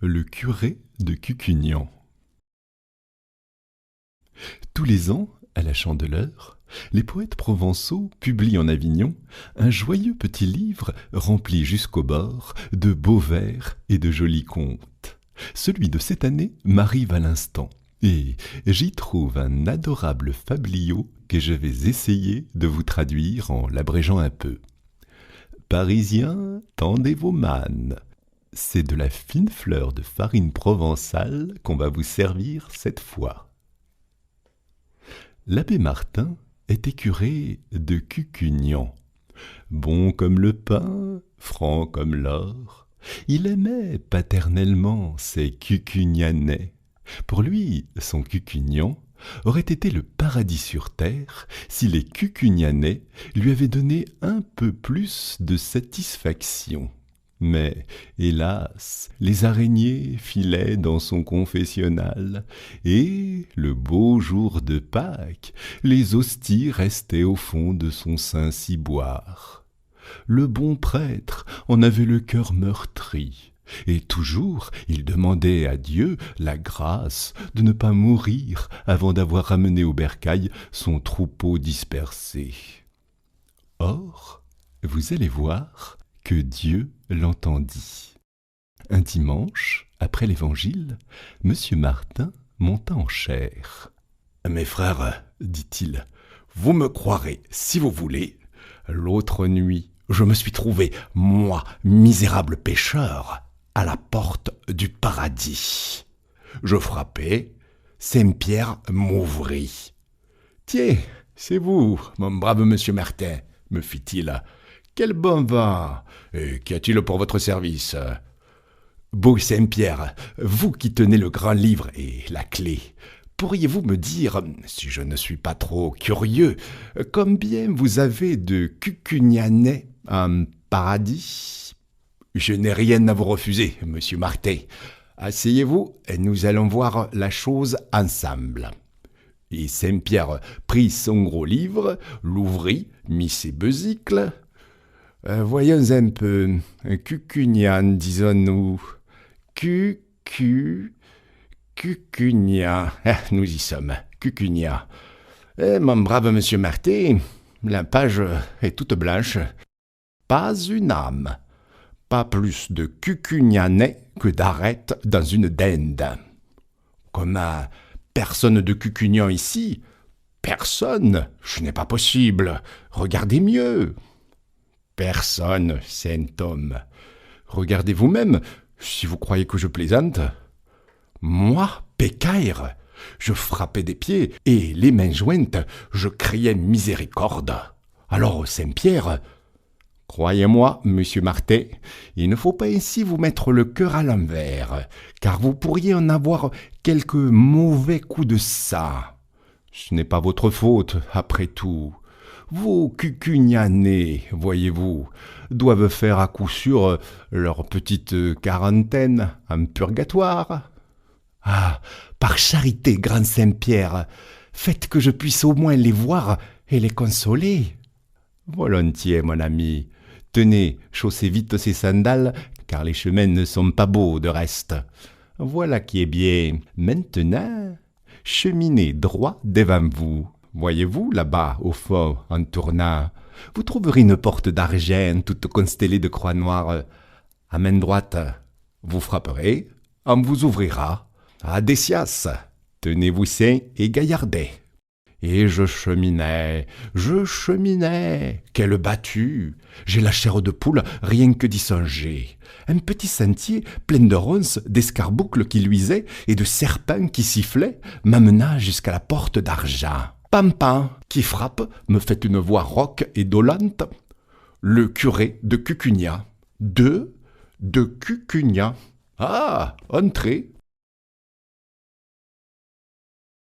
Le curé de Cucugnan. Tous les ans, à la Chandeleur, les poètes provençaux publient en Avignon un joyeux petit livre rempli jusqu'au bord de beaux vers et de jolis contes. Celui de cette année m'arrive à l'instant, et j'y trouve un adorable fabliau que je vais essayer de vous traduire en l'abrégeant un peu. Parisiens, tendez vos mannes. C'est de la fine fleur de farine provençale qu'on va vous servir cette fois. L'abbé Martin était curé de Cucugnan. Bon comme le pain, franc comme l'or, il aimait paternellement ses Cucugnanais. Pour lui, son Cucugnan aurait été le paradis sur terre si les Cucugnanais lui avaient donné un peu plus de satisfaction. Mais, hélas, les araignées filaient dans son confessionnal, et, le beau jour de Pâques, les hosties restaient au fond de son saint-ciboire. Le bon prêtre en avait le cœur meurtri, et toujours il demandait à Dieu la grâce de ne pas mourir avant d'avoir ramené au bercail son troupeau dispersé. Or, vous allez voir que Dieu l'entendit. Un dimanche, après l'Évangile, M. Martin monta en chaire. « Mes frères, dit-il, vous me croirez si vous voulez, l'autre nuit, je me suis trouvé, moi, misérable pécheur, à la porte du paradis. Je frappai, Saint-Pierre m'ouvrit. « Tiens, c'est vous, mon brave monsieur Martin, me fit-il. Quel bon vent! Et qu'y a-t-il pour votre service? Beau Saint-Pierre, vous qui tenez le grand livre et la clé, pourriez-vous me dire, si je ne suis pas trop curieux, combien vous avez de Cucugnanais en paradis? Je n'ai rien à vous refuser, monsieur Martin. Asseyez-vous et nous allons voir la chose ensemble. » Et Saint-Pierre prit son gros livre, l'ouvrit, mit ses besicles. Voyons un peu. Cucugnan, disons-nous. Cucugnan. Nous y sommes. Cucugnan. Mon brave monsieur Martin, la page est toute blanche. Pas une âme. Pas plus de Cucugnanais que d'arêtes dans une dinde. Comment, personne de Cucugnan ici? Personne? Ce n'est pas possible. Regardez mieux. Personne, saint homme. Regardez vous-même, si vous croyez que je plaisante. Moi, Pécaïre, je frappais des pieds et, les mains jointes, je criais miséricorde. Alors, Saint-Pierre, croyez-moi, monsieur Martin, il ne faut pas ainsi vous mettre le cœur à l'envers, car vous pourriez en avoir quelques mauvais coups de sang. Ce n'est pas votre faute, après tout. Vos Cucugnanais, voyez-vous, doivent faire à coup sûr leur petite quarantaine en purgatoire. Ah, par charité, grand Saint-Pierre, faites que je puisse au moins les voir et les consoler. Volontiers, mon ami. Tenez, chaussez vite ces sandales, car les chemins ne sont pas beaux de reste. Voilà qui est bien. Maintenant, cheminez droit devant vous. Voyez-vous, là-bas, au fond, en tournant, vous trouverez une porte d'argent toute constellée de croix noires. À main droite, vous frapperez, on vous ouvrira. À Décias, tenez-vous sain et gaillardet. Et je cheminais. Quelle battue! J'ai la chair de poule, rien que d'y songer. Un petit sentier plein de ronces, d'escarboucles qui luisaient et de serpents qui sifflaient m'amena jusqu'à la porte d'argent. Pam, qui frappe, me fait une voix rauque et dolente. Le curé de Cucugnan. De Cucugnan. Ah, entrez.